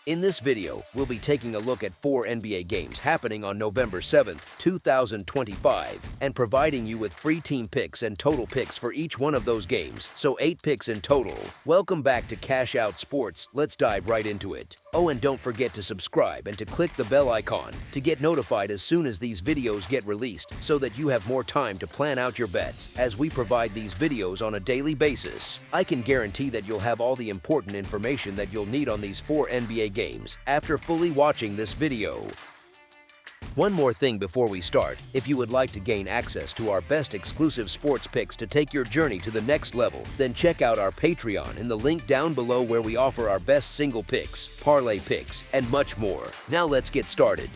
In this video, we'll be taking a look at 4 NBA games happening on November 7th, 2025, and providing you with free team picks and total picks for each one of those games, so 8 picks in total. Welcome back to Cash Out Sports. Let's dive right into it. Oh, and don't forget to subscribe and to click the bell icon to get notified as soon as these videos get released so that you have more time to plan out your bets as we provide these videos on a daily basis. I can guarantee that you'll have all the important information that you'll need on these 4 NBA games after fully watching this video. One more thing before we start, if you would like to gain access to our best exclusive sports picks to take your journey to the next level, then check out our Patreon in the link down below where we offer our best single picks, parlay picks, and much more. Now let's get started.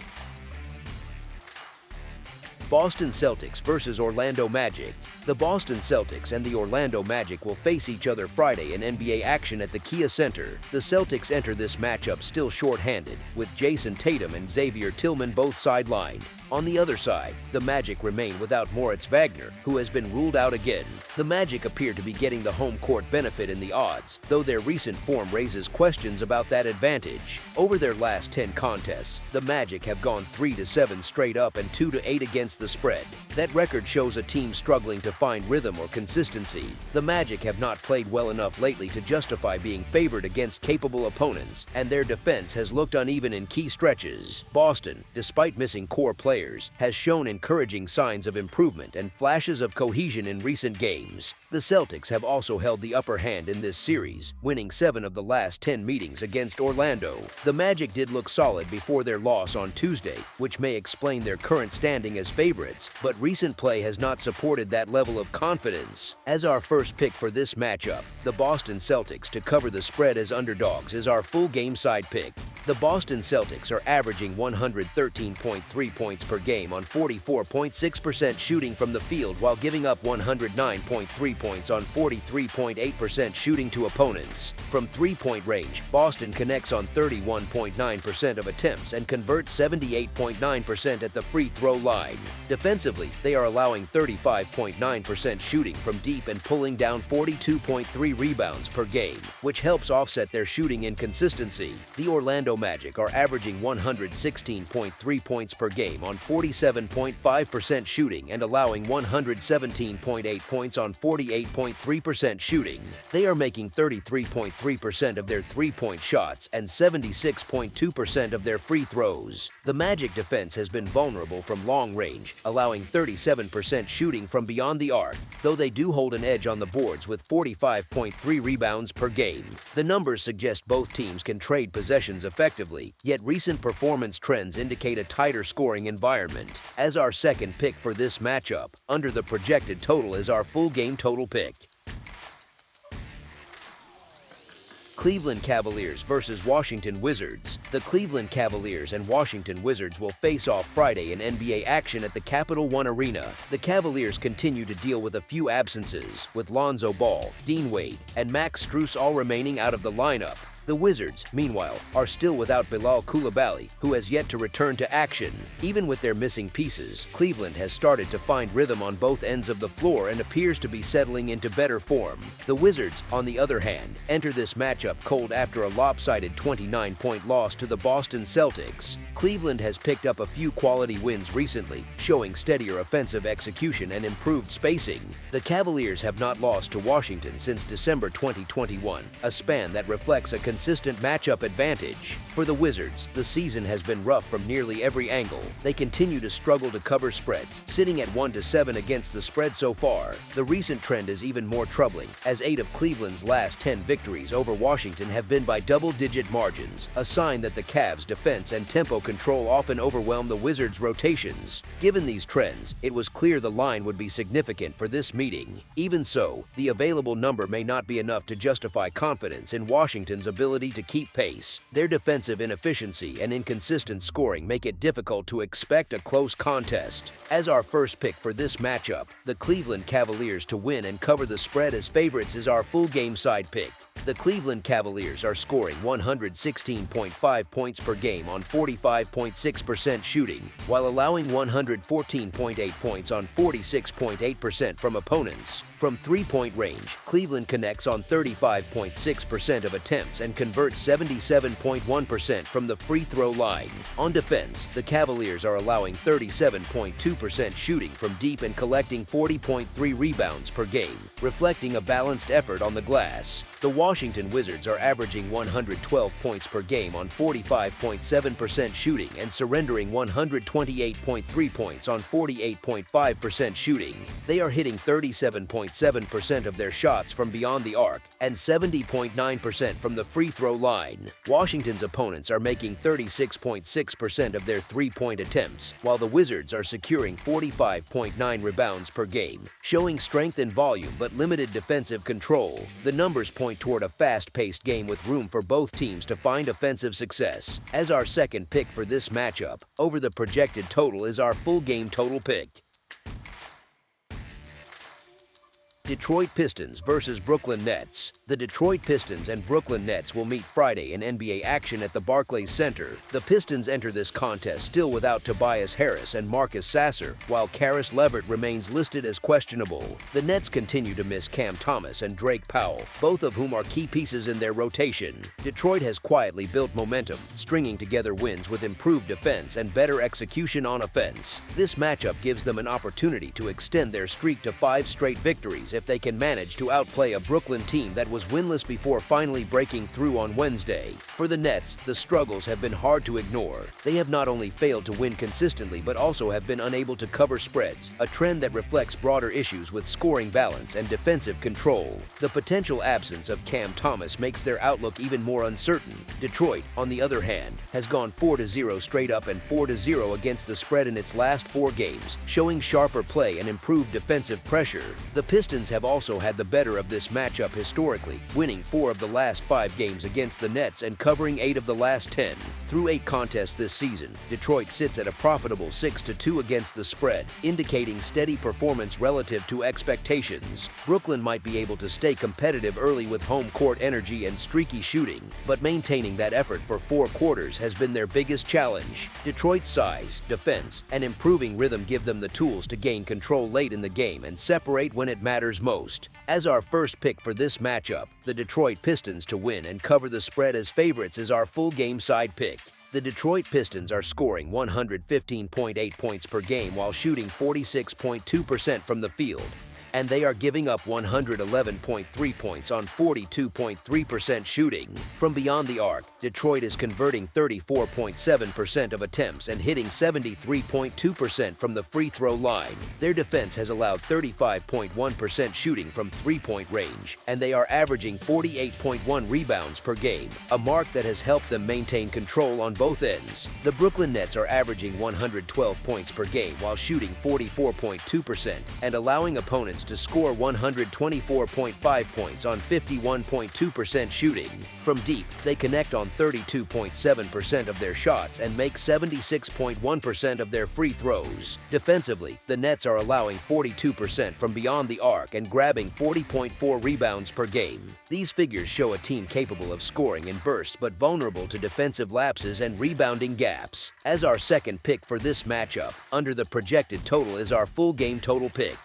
Boston Celtics versus Orlando Magic. The Boston Celtics and the Orlando Magic will face each other Friday in NBA action at the Kia Center. The Celtics enter this matchup still short-handed, with Jason Tatum and Xavier Tillman both sidelined. On the other side, the Magic remain without Moritz Wagner, who has been ruled out again. The Magic appear to be getting the home court benefit in the odds, though their recent form raises questions about that advantage. Over their last 10 contests, the Magic have gone 3-7 straight up and 2-8 against the spread. That record shows a team struggling to find rhythm or consistency. The Magic have not played well enough lately to justify being favored against capable opponents, and their defense has looked uneven in key stretches. Boston, despite missing core players, has shown encouraging signs of improvement and flashes of cohesion in recent games. The Celtics have also held the upper hand in this series, winning 7 of the last 10 meetings against Orlando. The Magic did look solid before their loss on Tuesday, which may explain their current standing as favorites, but recent play has not supported that level of confidence. As our first pick for this matchup, the Boston Celtics to cover the spread as underdogs is our full game side pick. The Boston Celtics are averaging 113.3 points per game on 44.6% shooting from the field while giving up 109.3 points on 43.8% shooting to opponents. From three-point range, Boston connects on 31.9% of attempts and converts 78.9% at the free throw line. Defensively, they are allowing 35.9% shooting from deep and pulling down 42.3 rebounds per game, which helps offset their shooting inconsistency. The Orlando Magic are averaging 116.3 points per game on 47.5% shooting and allowing 117.8 points on 48.3% shooting. They are making 33.3% of their three-point shots and 76.2% of their free throws. The Magic defense has been vulnerable from long range, allowing 37% shooting from beyond the arc, though they do hold an edge on the boards with 45.3 rebounds per game. The numbers suggest both teams can trade possessions effectively, yet recent performance trends indicate a tighter scoring environment. As our second pick for this matchup, under the projected total is our full game total pick. Cleveland Cavaliers versus Washington Wizards. The Cleveland Cavaliers and Washington Wizards will face off Friday in NBA action at the Capital One Arena. The Cavaliers continue to deal with a few absences, with Lonzo Ball, Dean Wade, and Max Strus all remaining out of the lineup. The Wizards, meanwhile, are still without Bilal Coulibaly, who has yet to return to action. Even with their missing pieces, Cleveland has started to find rhythm on both ends of the floor and appears to be settling into better form. The Wizards, on the other hand, enter this matchup cold after a lopsided 29-point loss to the Boston Celtics. Cleveland has picked up a few quality wins recently, showing steadier offensive execution and improved spacing. The Cavaliers have not lost to Washington since December 2021, a span that reflects a consistent matchup advantage. For the Wizards, the season has been rough from nearly every angle. They continue to struggle to cover spreads, sitting at 1-7 against the spread so far. The recent trend is even more troubling, as 8 of Cleveland's last 10 victories over Washington have been by double-digit margins, a sign that the Cavs' defense and tempo control often overwhelm the Wizards' rotations. Given these trends, it was clear the line would be significant for this meeting. Even so, the available number may not be enough to justify confidence in Washington's ability to keep pace. Their defensive inefficiency and inconsistent scoring make it difficult to expect a close contest. As our first pick for this matchup, the Cleveland Cavaliers to win and cover the spread as favorites is our full game side pick. The Cleveland Cavaliers are scoring 116.5 points per game on 45.6% shooting, while allowing 114.8 points on 46.8% from opponents. From three-point range, Cleveland connects on 35.6% of attempts and convert 77.1% from the free throw line. On defense, the Cavaliers are allowing 37.2% shooting from deep and collecting 40.3 rebounds per game, reflecting a balanced effort on the glass. The Washington Wizards are averaging 112 points per game on 45.7% shooting and surrendering 128.3 points on 48.5% shooting. They are hitting 37.7% of their shots from beyond the arc and 70.9% from the free throw line. Washington's opponents are making 36.6% of their three-point attempts, while the Wizards are securing 45.9 rebounds per game, showing strength in volume but limited defensive control. The numbers point toward a fast-paced game with room for both teams to find offensive success. As our second pick for this matchup, over the projected total is our full game total pick. Detroit Pistons versus Brooklyn Nets. The Detroit Pistons and Brooklyn Nets will meet Friday in NBA action at the Barclays Center. The Pistons enter this contest still without Tobias Harris and Marcus Sasser, while Karis LeVert remains listed as questionable. The Nets continue to miss Cam Thomas and Drake Powell, both of whom are key pieces in their rotation. Detroit has quietly built momentum, stringing together wins with improved defense and better execution on offense. This matchup gives them an opportunity to extend their streak to 5 straight victories if they can manage to outplay a Brooklyn team that was winless before finally breaking through on Wednesday. For the Nets, the struggles have been hard to ignore. They have not only failed to win consistently but also have been unable to cover spreads, a trend that reflects broader issues with scoring balance and defensive control. The potential absence of Cam Thomas makes their outlook even more uncertain. Detroit, on the other hand, has gone 4-0 straight up and 4-0 against the spread in its last 4 games, showing sharper play and improved defensive pressure. The Pistons have also had the better of this matchup historically, winning 4 of the last 5 games against the Nets and covering 8 of the last 10. Through 8 contests this season, Detroit sits at a profitable 6-2 against the spread, indicating steady performance relative to expectations. Brooklyn might be able to stay competitive early with home court energy and streaky shooting, but maintaining that effort for 4 quarters has been their biggest challenge. Detroit's size, defense, and improving rhythm give them the tools to gain control late in the game and separate when it matters most. As our first pick for this matchup, the Detroit Pistons to win and cover the spread as favorites is our full game side pick. The Detroit Pistons are scoring 115.8 points per game while shooting 46.2% from the field, and they are giving up 111.3 points on 42.3% shooting. From beyond the arc, Detroit is converting 34.7% of attempts and hitting 73.2% from the free throw line. Their defense has allowed 35.1% shooting from three-point range, and they are averaging 48.1 rebounds per game, a mark that has helped them maintain control on both ends. The Brooklyn Nets are averaging 112 points per game while shooting 44.2% and allowing opponents to score 124.5 points on 51.2% shooting. From deep, they connect on 32.7% of their shots and make 76.1% of their free throws. Defensively, the Nets are allowing 42% from beyond the arc and grabbing 40.4 rebounds per game. These figures show a team capable of scoring in bursts but vulnerable to defensive lapses and rebounding gaps. As our second pick for this matchup, under the projected total is our full game total pick.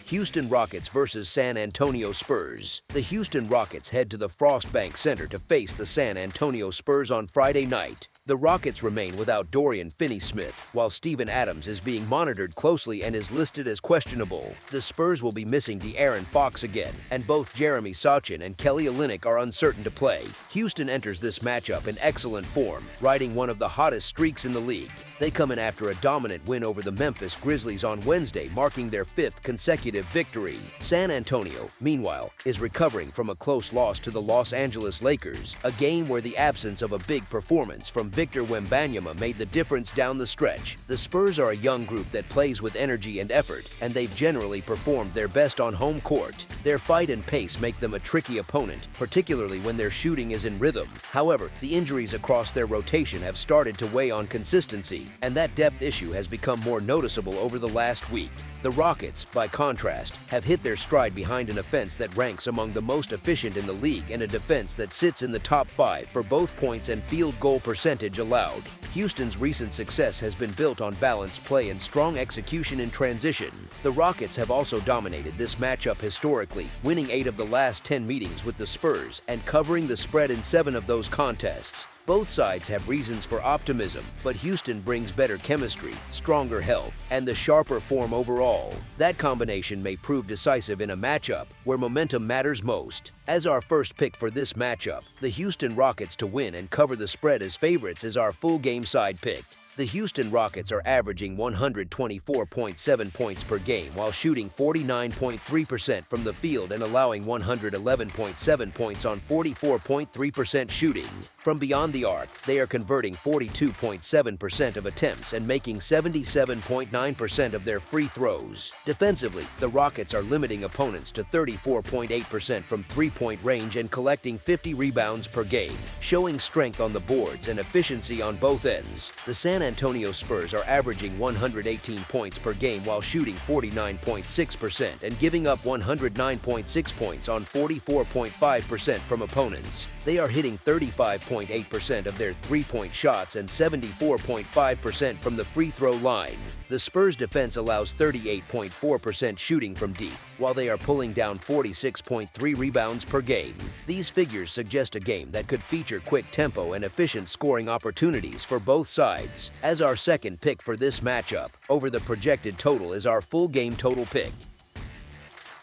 Houston Rockets versus San Antonio Spurs. The Houston Rockets head to the Frost Bank Center to face the San Antonio Spurs on Friday night. The Rockets remain without Dorian Finney-Smith, while Steven Adams is being monitored closely and is listed as questionable. The Spurs will be missing De'Aaron Fox again, and both Jeremy Sochan and Kelly Olynyk are uncertain to play. Houston enters this matchup in excellent form, riding one of the hottest streaks in the league. They come in after a dominant win over the Memphis Grizzlies on Wednesday, marking their 5th consecutive victory. San Antonio, meanwhile, is recovering from a close loss to the Los Angeles Lakers, a game where the absence of a big performance from Victor Wembanyama made the difference down the stretch. The Spurs are a young group that plays with energy and effort, and they've generally performed their best on home court. Their fight and pace make them a tricky opponent, particularly when their shooting is in rhythm. However, the injuries across their rotation have started to weigh on consistency, and that depth issue has become more noticeable over the last week. The Rockets, by contrast, have hit their stride behind an offense that ranks among the most efficient in the league and a defense that sits in the top 5 for both points and field goal percentage allowed. Houston's recent success has been built on balanced play and strong execution in transition. The Rockets have also dominated this matchup historically, winning 8 of the last 10 meetings with the Spurs and covering the spread in 7 of those contests. Both sides have reasons for optimism, but Houston brings better chemistry, stronger health, and the sharper form overall. That combination may prove decisive in a matchup where momentum matters most. As our first pick for this matchup, the Houston Rockets to win and cover the spread as favorites is our full game side pick. The Houston Rockets are averaging 124.7 points per game while shooting 49.3% from the field and allowing 111.7 points on 44.3% shooting. From beyond the arc, they are converting 42.7% of attempts and making 77.9% of their free throws. Defensively, the Rockets are limiting opponents to 34.8% from three-point range and collecting 50 rebounds per game, showing strength on the boards and efficiency on both ends. The San Antonio Spurs are averaging 118 points per game while shooting 49.6% and giving up 109.6 points on 44.5% from opponents. They are hitting 35.8% of their three-point shots and 74.5% from the free throw line. The Spurs defense allows 38.4% shooting from deep, while they are pulling down 46.3 rebounds per game. These figures suggest a game that could feature quick tempo and efficient scoring opportunities for both sides. As our second pick for this matchup, over the projected total is our full game total pick.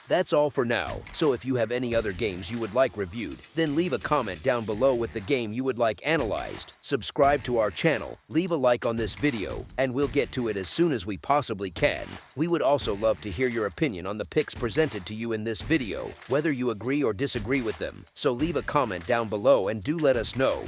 That's all for now, so if you have any other games you would like reviewed, then leave a comment down below with the game you would like analyzed, subscribe to our channel, leave a like on this video, and we'll get to it as soon as we possibly can. We would also love to hear your opinion on the picks presented to you in this video, whether you agree or disagree with them, so leave a comment down below and do let us know.